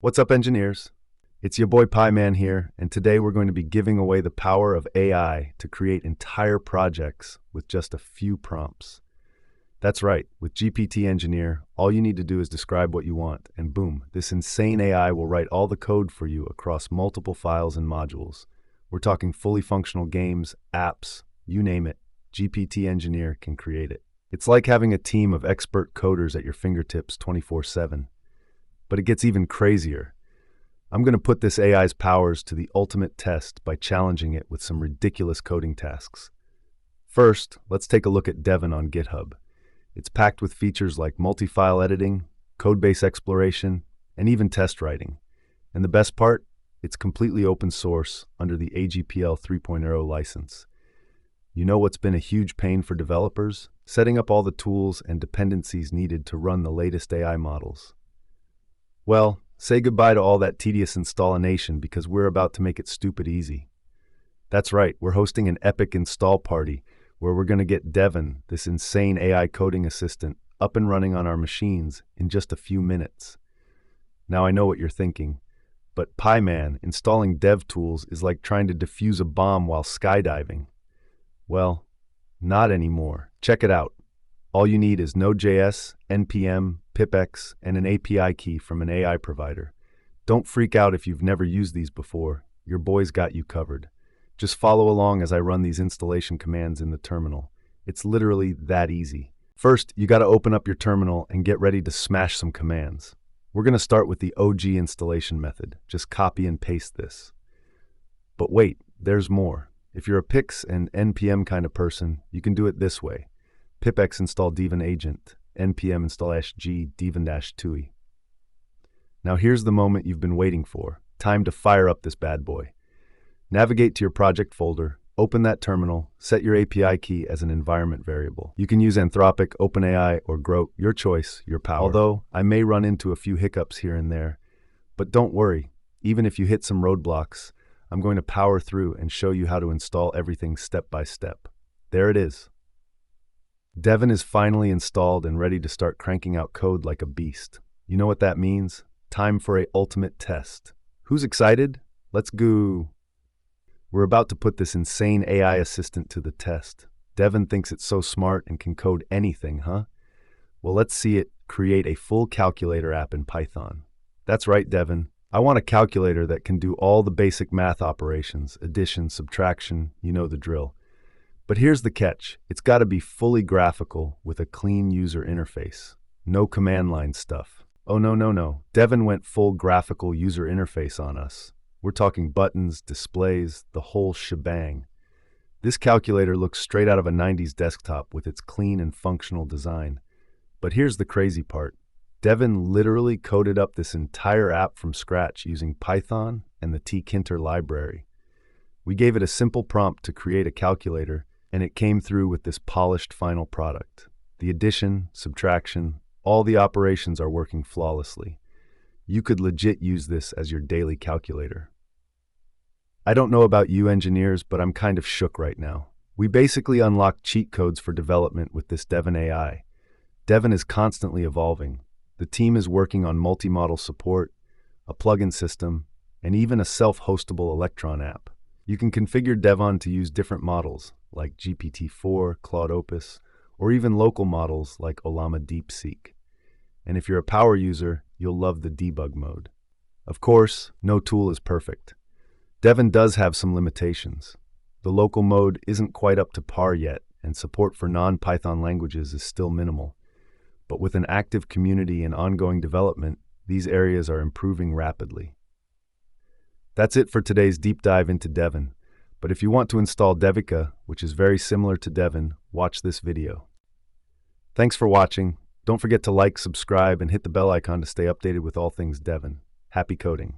What's up, engineers? It's your boy Pie Man here, and today we're going to be giving away the power of AI to create entire projects with just a few prompts. That's right, with GPT Engineer, all you need to do is describe what you want, and boom, this insane AI will write all the code for you across multiple files and modules. We're talking fully functional games, apps, you name it, GPT Engineer can create it. It's like having a team of expert coders at your fingertips 24/7. But it gets even crazier. I'm going to put this AI's powers to the ultimate test by challenging it with some ridiculous coding tasks. First, let's take a look at Devon on GitHub. It's packed with features like multi-file editing, codebase exploration, and even test writing. And the best part? It's completely open source under the AGPL 3.0 license. You know what's been a huge pain for developers? Setting up all the tools and dependencies needed to run the latest AI models. Well, say goodbye to all that tedious installation because we're about to make it stupid easy. That's right, we're hosting an epic install party where we're going to get Devin, this insane AI coding assistant, up and running on our machines in just a few minutes. Now I know what you're thinking, but Pie Man, installing dev tools is like trying to defuse a bomb while skydiving. Well, not anymore. Check it out. All you need is Node.js, NPM, pipx, and an API key from an AI provider. Don't freak out if you've never used these before. Your boy's got you covered. Just follow along as I run these installation commands in the terminal. It's literally that easy. First, you got to open up your terminal and get ready to smash some commands. We're going to start with the OG installation method. Just copy and paste this. But wait, there's more. If you're a pix and NPM kind of person, you can do it this way. pipx install Devon agent, npm install -g devon-tui. Now here's the moment you've been waiting for. Time to fire up this bad boy. Navigate to your project folder, open that terminal, set your API key as an environment variable. You can use Anthropic, OpenAI, or Groq, your choice, your power. Although I may run into a few hiccups here and there, but don't worry, even if you hit some roadblocks, I'm going to power through and show you how to install everything step by step. There it is. Devin is finally installed and ready to start cranking out code like a beast. You know what that means? Time for a ultimate test. Who's excited? Let's go. We're about to put this insane AI assistant to the test. Devin thinks it's so smart and can code anything, huh? Well, let's see it create a full calculator app in Python. That's right, Devin. I want a calculator that can do all the basic math operations, addition, subtraction, you know the drill. But here's the catch. It's got to be fully graphical with a clean user interface. No command line stuff. Oh, no. Devin went full graphical user interface on us. We're talking buttons, displays, the whole shebang. This calculator looks straight out of a 90s desktop with its clean and functional design. But here's the crazy part. Devin literally coded up this entire app from scratch using Python and the tkinter library. We gave it a simple prompt to create a calculator, and it came through with this polished final product. The addition, subtraction, all the operations are working flawlessly. You could legit use this as your daily calculator. I don't know about you engineers, but I'm kind of shook right now. We basically unlocked cheat codes for development with this Devin AI. Devin is constantly evolving. The team is working on multi-model support, a plugin system, and even a self-hostable Electron app. You can configure Devon to use different models, like GPT-4, Claude Opus, or even local models like Ollama DeepSeek. And if you're a power user, you'll love the debug mode. Of course, no tool is perfect. Devin does have some limitations. The local mode isn't quite up to par yet, and support for non-Python languages is still minimal. But with an active community and ongoing development, these areas are improving rapidly. That's it for today's deep dive into Devin. But if you want to install Devika, which is very similar to Devin, watch this video. Thanks for watching. Don't forget to like, subscribe, and hit the bell icon to stay updated with all things Devin. Happy coding.